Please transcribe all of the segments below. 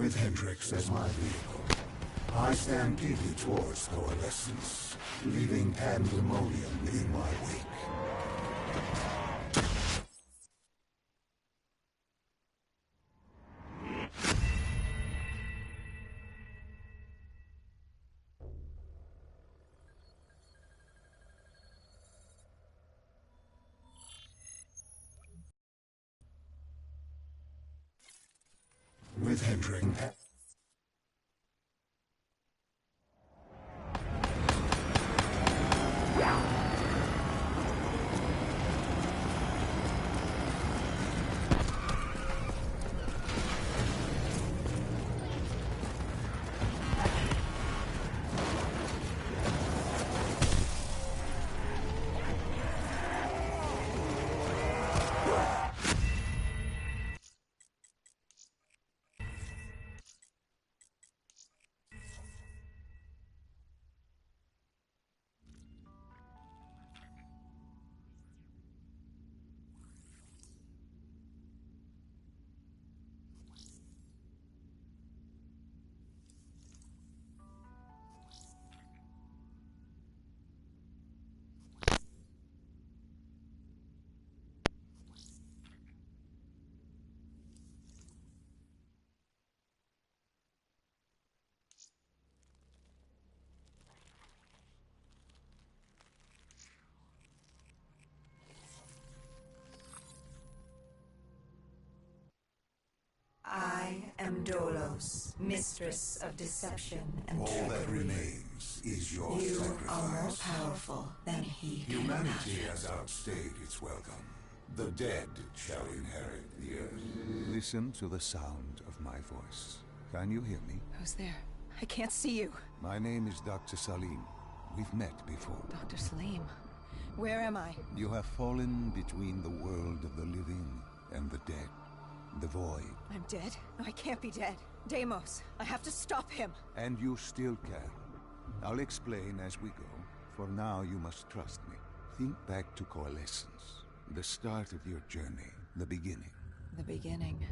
With Hendrix as my vehicle, I stampeded towards Coalescence, leaving pandemonium in my wake. With Hendrix. I am Dolos, mistress of deception and trickery. All that remains is your You sacrifice. are more powerful than he can Humanity imagine. has outstayed its welcome. The dead shall inherit the earth. Listen to the sound of my voice. Can you hear me? Who's there? I can't see you. My name is Dr. Salim. We've met before. Dr. Salim. Where am I? You have fallen between the world of the living and the dead. The void. I'm dead? No, I can't be dead. Deimos, I have to stop him. And you still can. I'll explain as we go. For now, you must trust me. Think back to Coalescence. The start of your journey. The beginning. The beginning.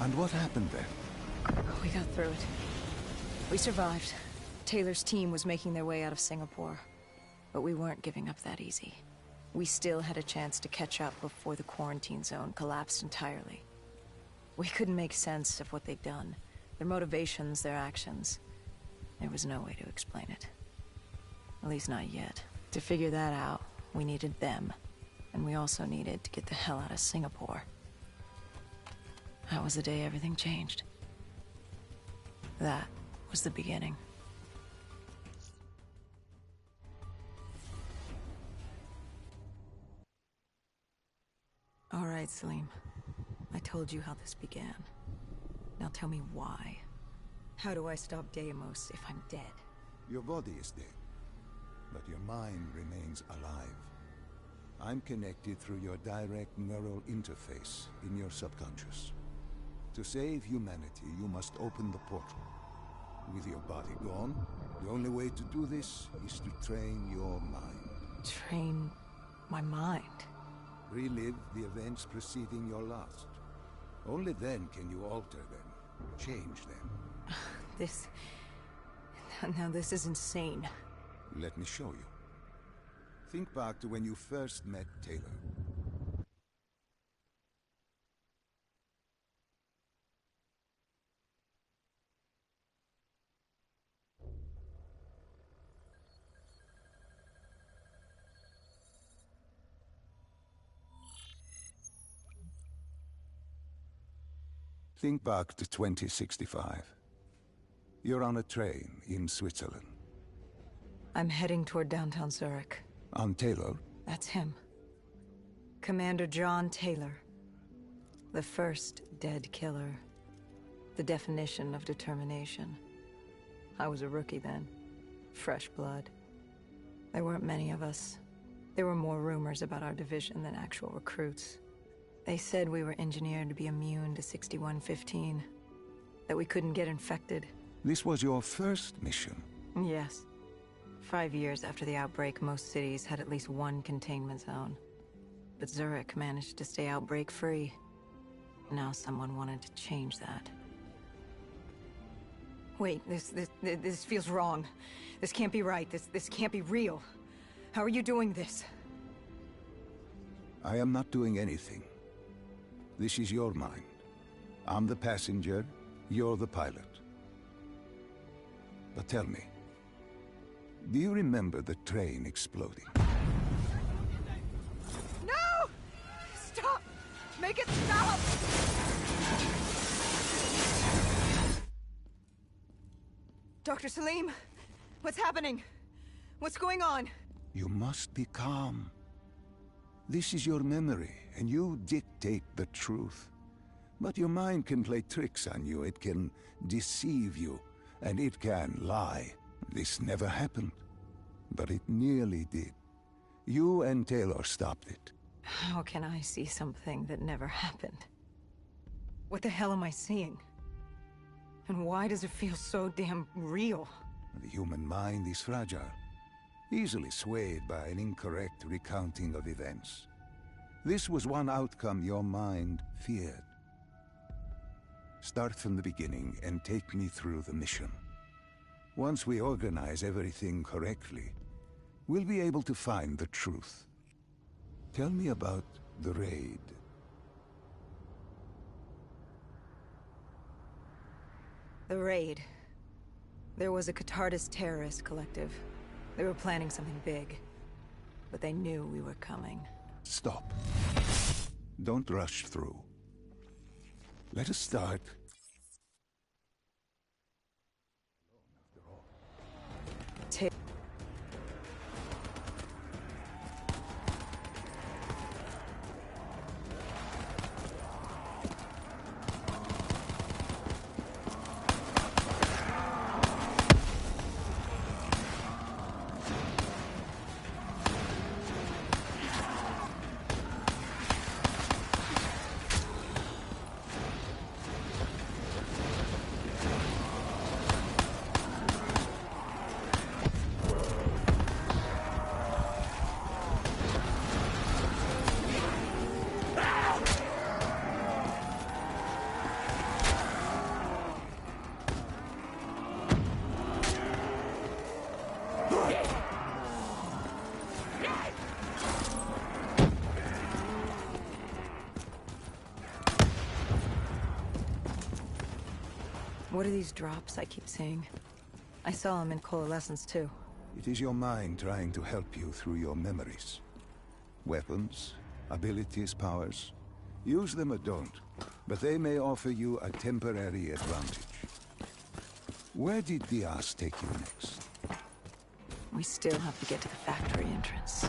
And what happened then? We got through it. We survived. Taylor's team was making their way out of Singapore. But we weren't giving up that easy. We still had a chance to catch up before the quarantine zone collapsed entirely. We couldn't make sense of what they'd done. Their motivations, their actions. There was no way to explain it. At least not yet. To figure that out, we needed them. And we also needed to get the hell out of Singapore. That was the day everything changed. That was the beginning. All right, Salim. I told you how this began. Now tell me why. How do I stop Deimos if I'm dead? Your body is dead, but your mind remains alive. I'm connected through your direct neural interface in your subconscious. To save humanity, you must open the portal. With your body gone, the only way to do this is to train your mind. Train my mind? Relive the events preceding your last. Only then can you alter them, change them. This... Now this is insane. Let me show you. Think back to when you first met Taylor. Think back to 2065. You're on a train in Switzerland. I'm heading toward downtown Zurich. On Taylor? That's him. Commander John Taylor. The first dead killer. The definition of determination. I was a rookie then. Fresh blood. There weren't many of us. There were more rumors about our division than actual recruits. They said we were engineered to be immune to 6115. That we couldn't get infected. This was your first mission? Yes. 5 years after the outbreak, most cities had at least one containment zone. But Zurich managed to stay outbreak-free. Now someone wanted to change that. Wait, this feels wrong. This can't be right. This can't be real. How are you doing this? I am not doing anything. This is your mind. I'm the passenger, you're the pilot. But tell me, do you remember the train exploding? No! Stop! Make it stop! Dr. Salim, what's happening? What's going on? You must be calm. This is your memory, and you dictate the truth. But your mind can play tricks on you. It can deceive you, and it can lie. This never happened, but it nearly did. You and Taylor stopped it. How can I see something that never happened? What the hell am I seeing? And why does it feel so damn real? The human mind is fragile, easily swayed by an incorrect recounting of events. This was one outcome your mind feared. Start from the beginning and take me through the mission. Once we organize everything correctly, we'll be able to find the truth. Tell me about the raid. The raid. There was a Catardist terrorist collective. They were planning something big, but they knew we were coming. Stop. Don't rush through. Let us start. What are these drops I keep seeing? I saw them in Coalescence too. It is your mind trying to help you through your memories. Weapons, abilities, powers. Use them or don't, but they may offer you a temporary advantage. Where did Diaz take you next? We still have to get to the factory entrance.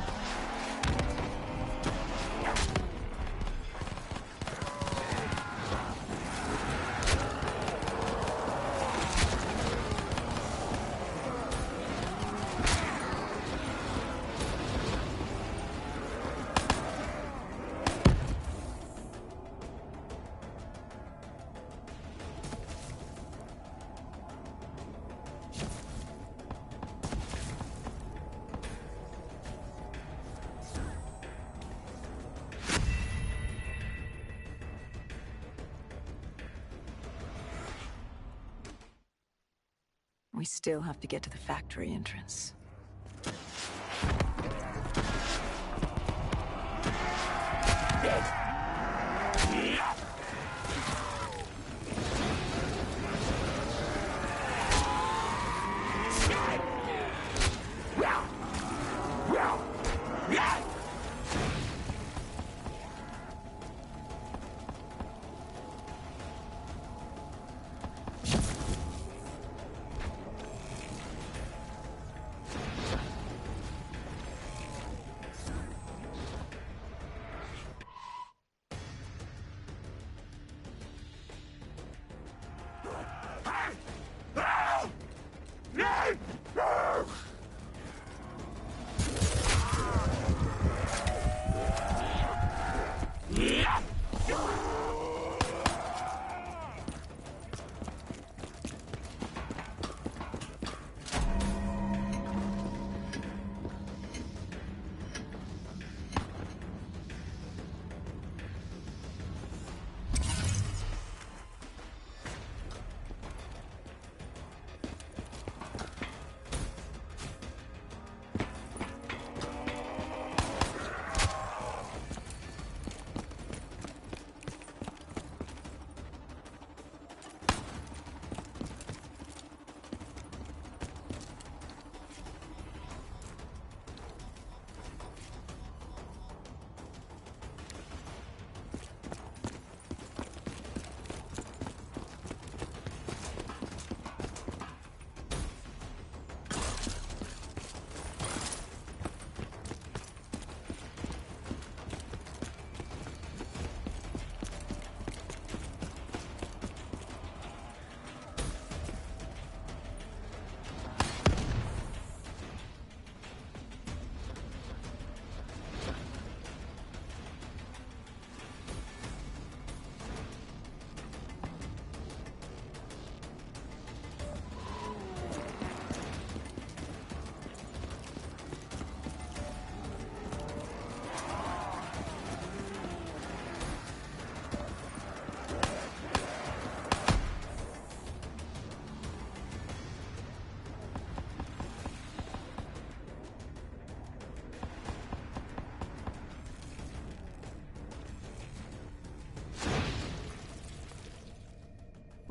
We still have to get to the factory entrance.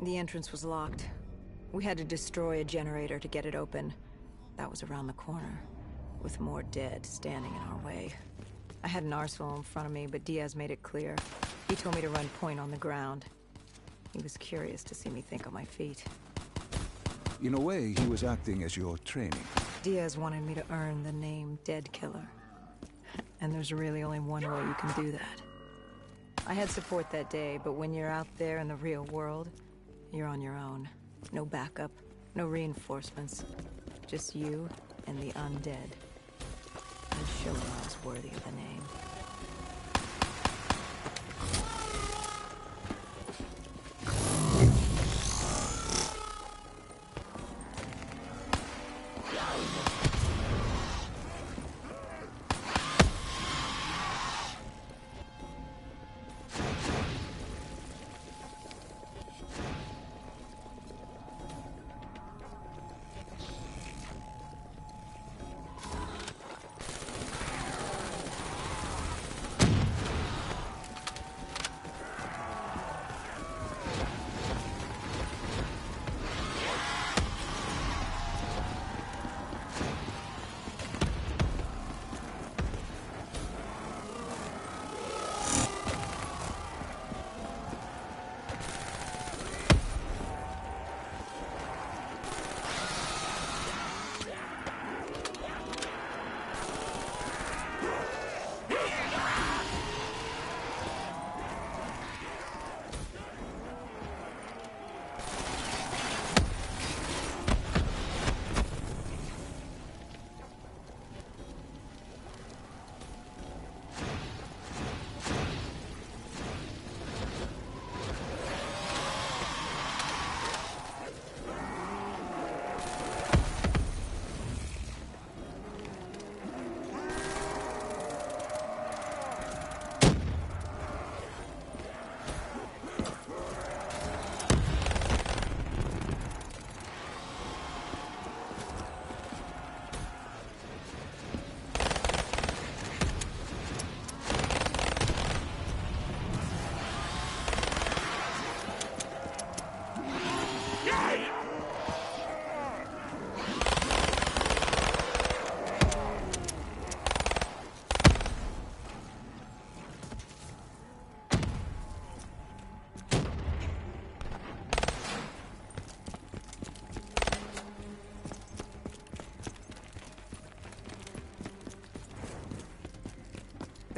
The entrance was locked. We had to destroy a generator to get it open. That was around the corner, with more dead standing in our way. I had an arsenal in front of me, but Diaz made it clear. He told me to run point on the ground. He was curious to see me think on my feet. In a way, he was acting as your training. Diaz wanted me to earn the name Dead Killer. And there's really only one way you can do that. I had support that day, but when you're out there in the real world, you're on your own. No backup, no reinforcements. Just you and the undead. I'd show him I was worthy of the name.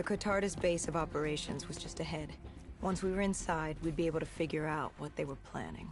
Catardus base of operations was just ahead. Once we were inside, we'd be able to figure out what they were planning.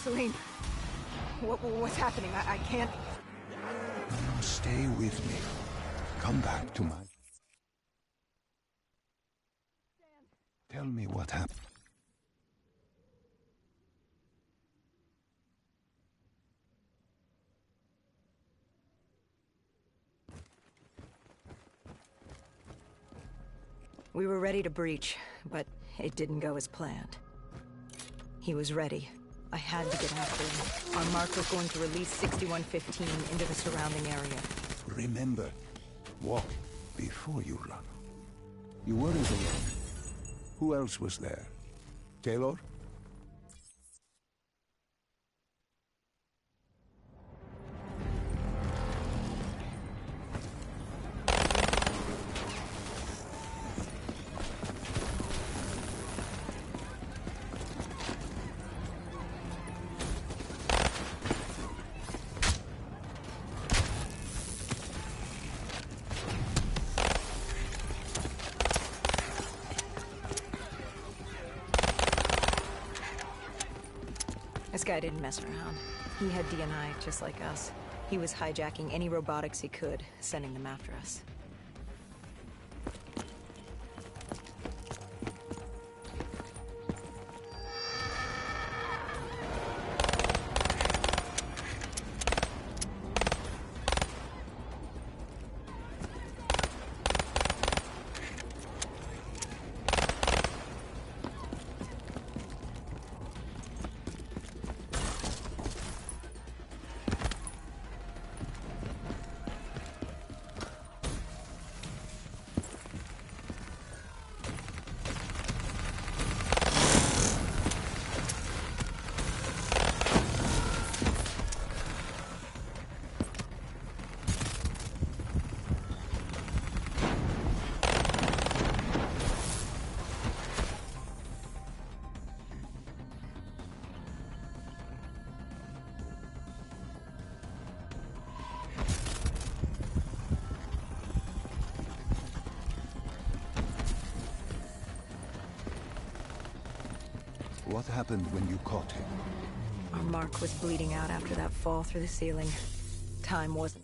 Celine, what's happening? I can't... No, stay with me. Come back to my... Tell me what happened. We were ready to breach, but it didn't go as planned. He was ready. I had to get after him. Our mark was going to release 6115 into the surrounding area. Remember, walk before you run. You weren't alone. Who else was there? Taylor? This guy didn't mess around. He had D&I just like us. He was hijacking any robotics he could, sending them after us. What happened when you caught him? Our mark was bleeding out after that fall through the ceiling. Time wasn't.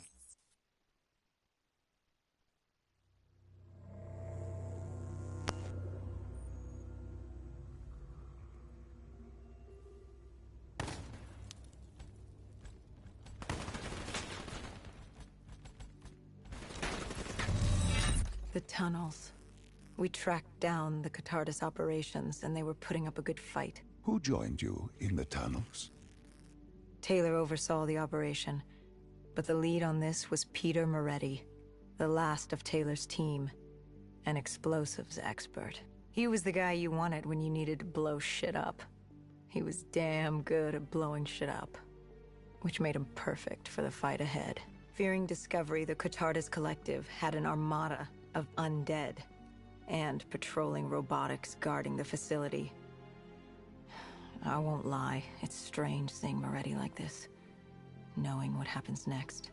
The tunnels. We tracked down the Catardus operations, and they were putting up a good fight. Who joined you in the tunnels? Taylor oversaw the operation, but the lead on this was Peter Moretti, the last of Taylor's team, an explosives expert. He was the guy you wanted when you needed to blow shit up. He was damn good at blowing shit up, which made him perfect for the fight ahead. Fearing discovery, the Catardus Collective had an armada of undead and patrolling robotics guarding the facility. I won't lie, it's strange seeing Moretti like this, knowing what happens next.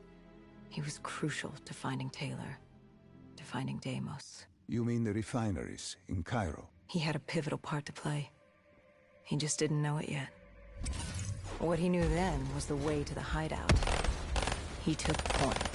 He was crucial to finding Taylor, to finding Deimos. You mean the refineries in Cairo? He had a pivotal part to play. He just didn't know it yet. What he knew then was the way to the hideout. He took point.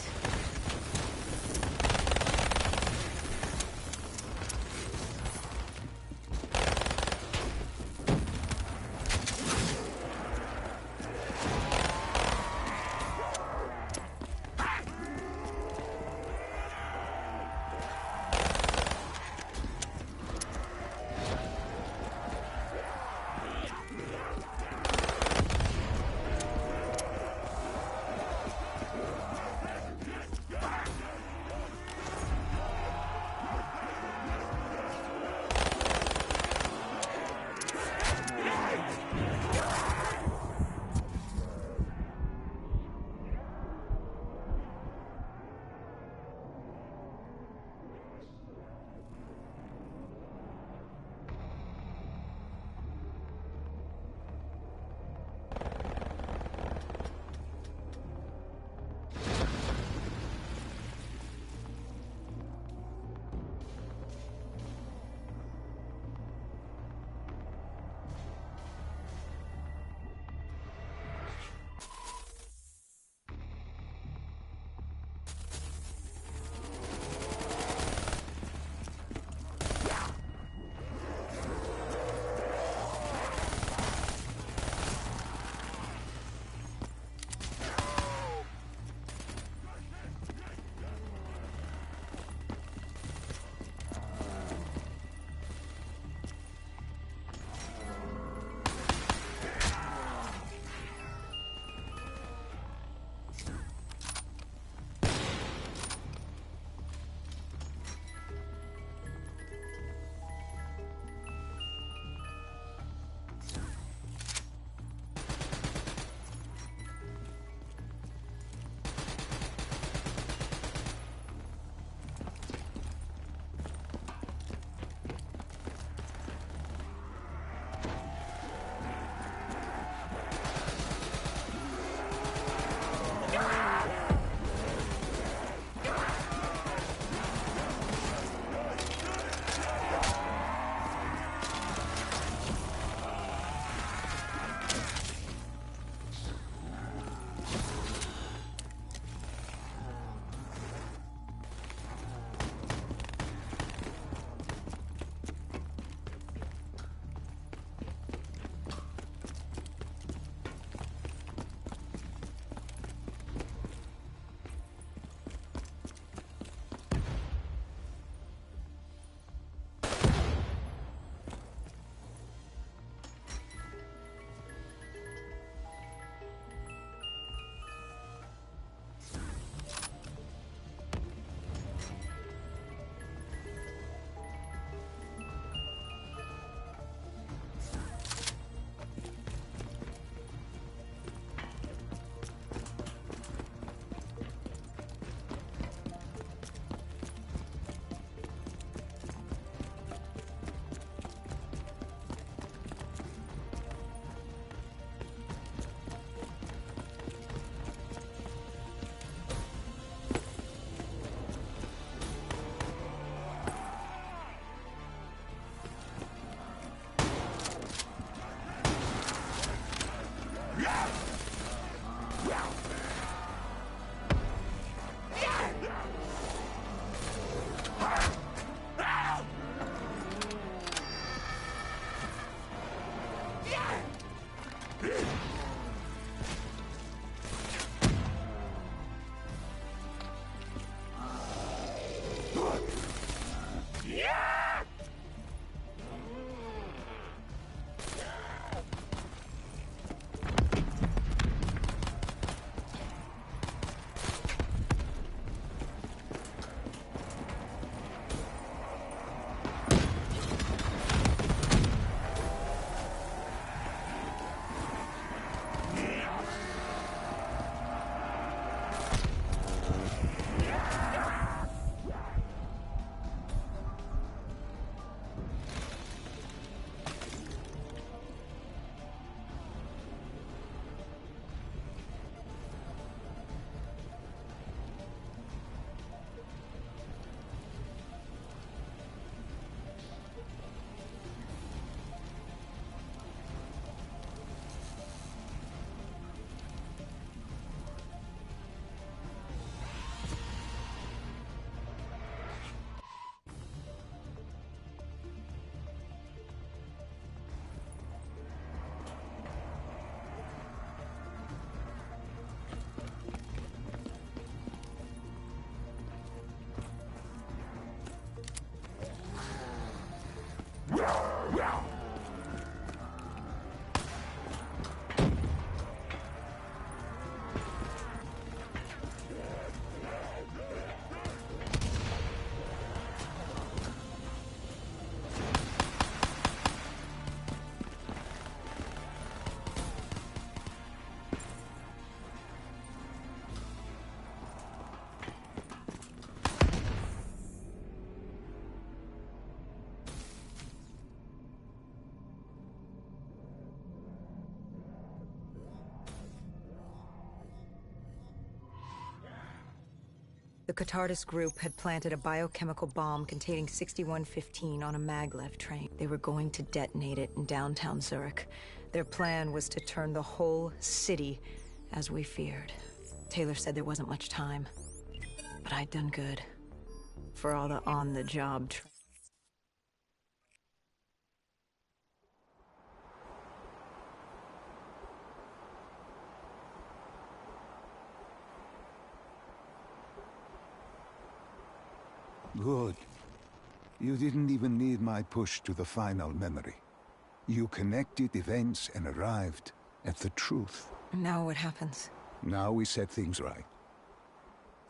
The Catardus group had planted a biochemical bomb containing 6115 on a maglev train. They were going to detonate it in downtown Zurich. Their plan was to turn the whole city as we feared. Taylor said there wasn't much time, but I'd done good. For all the on-the-job training. Good. You didn't even need my push to the final memory. You connected events and arrived at the truth. Now what happens? Now we set things right.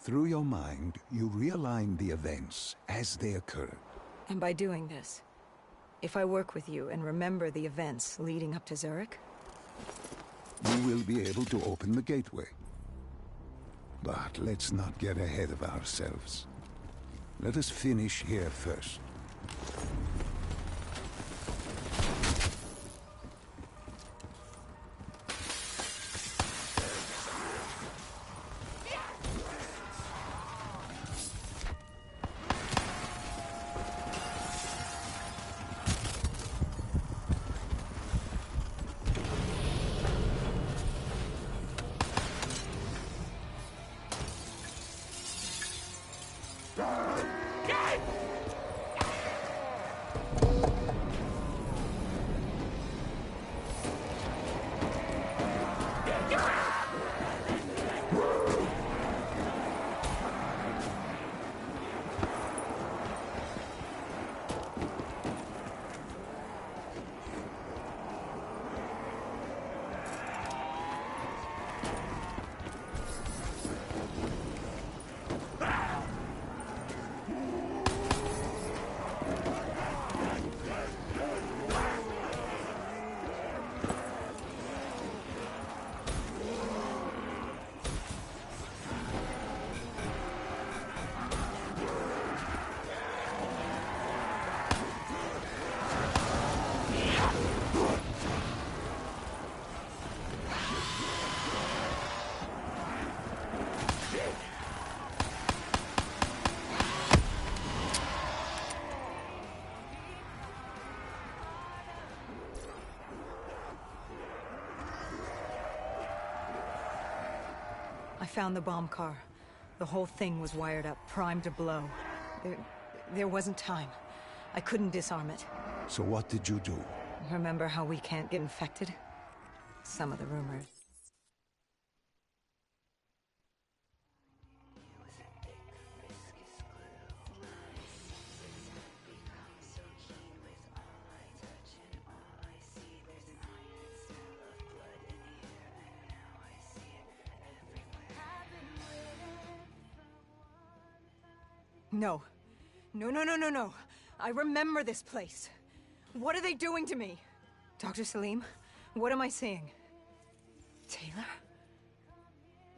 Through your mind, you realign the events as they occurred. And by doing this, if I work with you and remember the events leading up to Zurich? You will be able to open the gateway. But let's not get ahead of ourselves. Let us finish here first. I found the bomb car. The whole thing was wired up, primed to blow. There wasn't time. I couldn't disarm it. So what did you do? Remember how we can't get infected? Some of the rumors. No. No. I remember this place. What are they doing to me? Dr. Salim, what am I seeing? Taylor?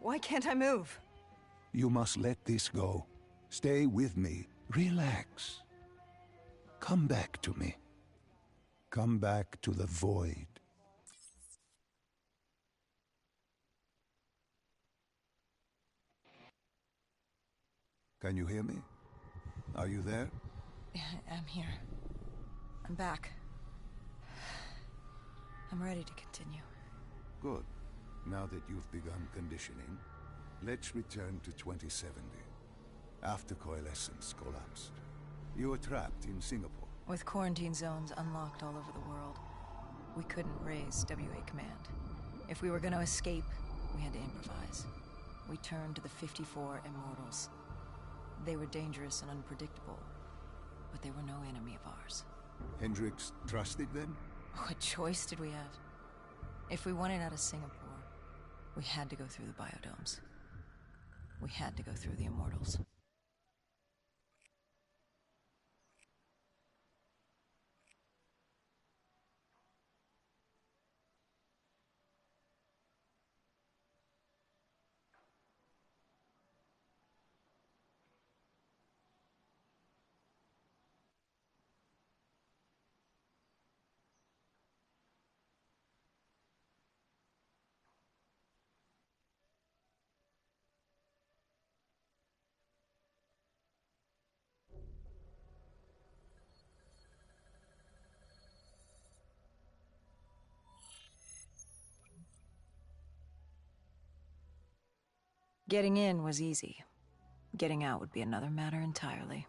Why can't I move? You must let this go. Stay with me. Relax. Come back to me. Come back to the void. Can you hear me? Are you there? Yeah, I'm here. I'm back. I'm ready to continue. Good. Now that you've begun conditioning, let's return to 2070. After Coalescence collapsed. You were trapped in Singapore. With quarantine zones unlocked all over the world, we couldn't raise WA command. If we were going to escape, we had to improvise. We turned to the 54 Immortals. They were dangerous and unpredictable, but they were no enemy of ours. Hendricks trusted them? What choice did we have? If we wanted out of Singapore, we had to go through the biodomes. We had to go through the Immortals. Getting in was easy. Getting out would be another matter entirely.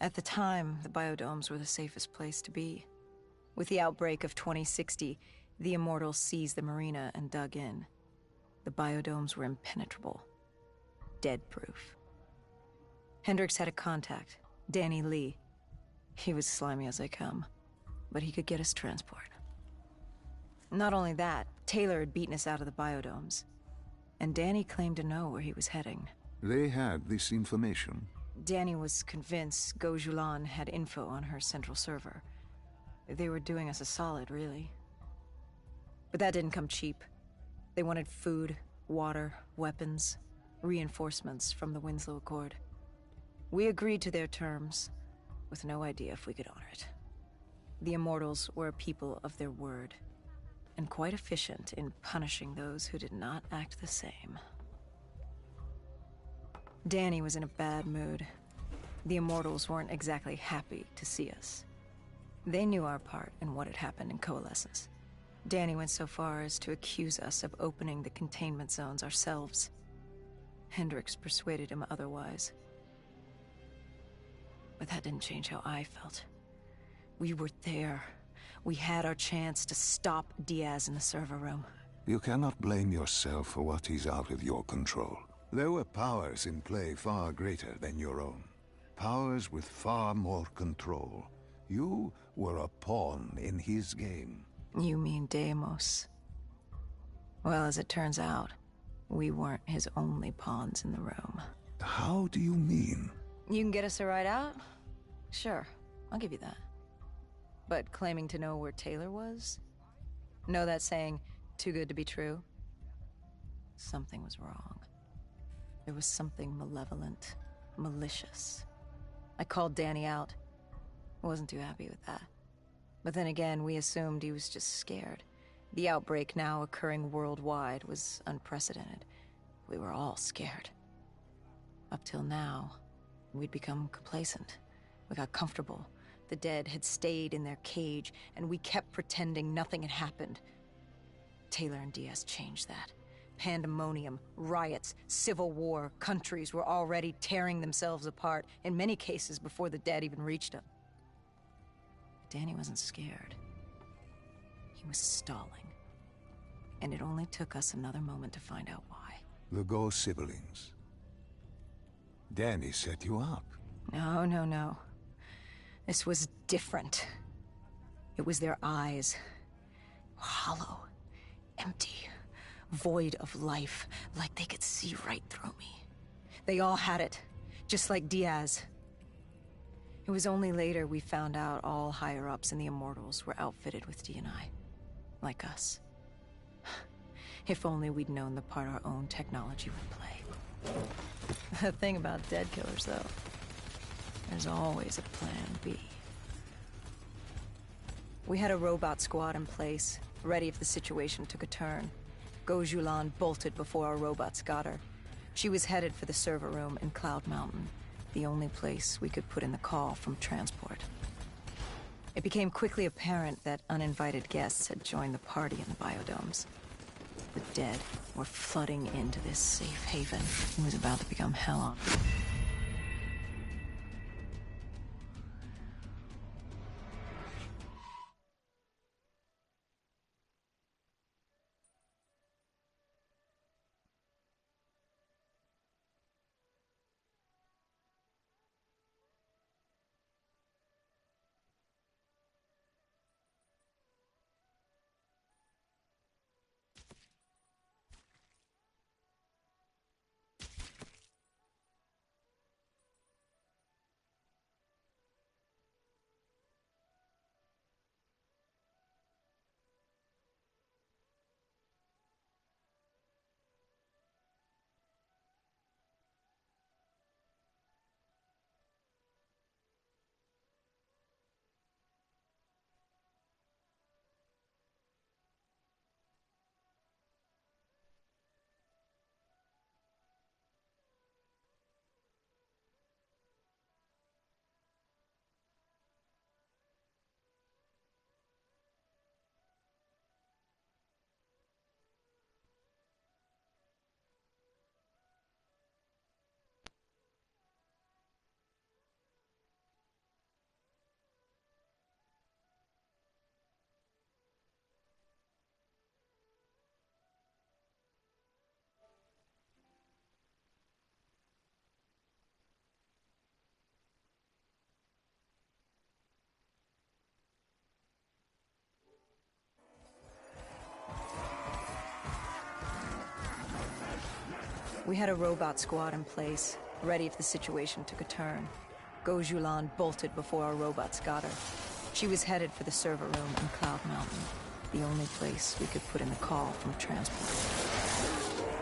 At the time, the biodomes were the safest place to be. With the outbreak of 2060, the Immortals seized the marina and dug in. The biodomes were impenetrable. Dead-proof. Hendricks had a contact, Danny Lee. He was slimy as they come, but he could get us transport. Not only that, Taylor had beaten us out of the biodomes. And Danny claimed to know where he was heading. They had this information. Danny was convinced Gojulan had info on her central server. They were doing us a solid, really. But that didn't come cheap. They wanted food, water, weapons, reinforcements from the Winslow Accord. We agreed to their terms, with no idea if we could honor it. The Immortals were a people of their word, and quite efficient in punishing those who did not act the same. Danny was in a bad mood. The Immortals weren't exactly happy to see us. They knew our part in what had happened in Coalescence. Danny went so far as to accuse us of opening the containment zones ourselves. Hendricks persuaded him otherwise. But that didn't change how I felt. We were there. We had our chance to stop Diaz in the server room. You cannot blame yourself for what is out of your control. There were powers in play far greater than your own. Powers with far more control. You were a pawn in his game. You mean Deimos? Well, as it turns out, we weren't his only pawns in the room. How do you mean? You can get us a ride out? Sure, I'll give you that. But claiming to know where Taylor was? Know that saying, too good to be true? Something was wrong. There was something malevolent, malicious. I called Danny out. Wasn't too happy with that. But then again, we assumed he was just scared. The outbreak now occurring worldwide was unprecedented. We were all scared. Up till now, we'd become complacent. We got comfortable. The dead had stayed in their cage, and we kept pretending nothing had happened. Taylor and Diaz changed that. Pandemonium, riots, civil war, countries were already tearing themselves apart, in many cases before the dead even reached them. Danny wasn't scared. He was stalling. And it only took us another moment to find out why. The Ghost siblings. Danny set you up. No. This was different. It was their eyes. Hollow. Empty. Void of life. Like they could see right through me. They all had it. Just like Diaz. It was only later we found out all higher-ups in the Immortals were outfitted with D&I. Like us. If only we'd known the part our own technology would play. The thing about dead killers, though, there's always a plan B. We had a robot squad in place, ready if the situation took a turn. Gojulan bolted before our robots got her. She was headed for the server room in Cloud Mountain, the only place we could put in the call from transport. It became quickly apparent that uninvited guests had joined the party in the biodomes. The dead were flooding into this safe haven. It was about to become hell on earth. We had a robot squad in place, ready if the situation took a turn. Gojulan bolted before our robots got her. She was headed for the server room in Cloud Mountain, the only place we could put in the call from transport.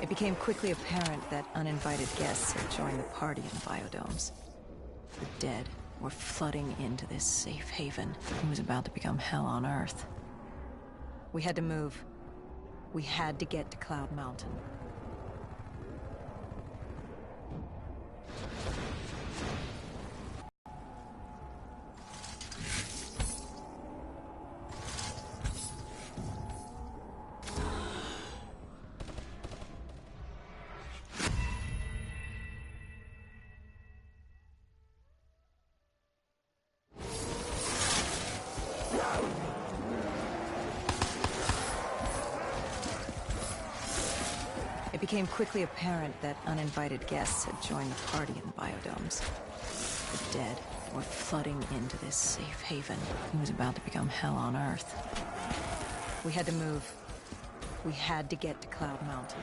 It became quickly apparent that uninvited guests had joined the party in the biodomes. The dead were flooding into this safe haven. It was about to become hell on Earth. We had to move. We had to get to Cloud Mountain. It became quickly apparent that uninvited guests had joined the party in the biodomes. The dead were flooding into this safe haven. It was about to become hell on Earth. We had to move. We had to get to Cloud Mountain.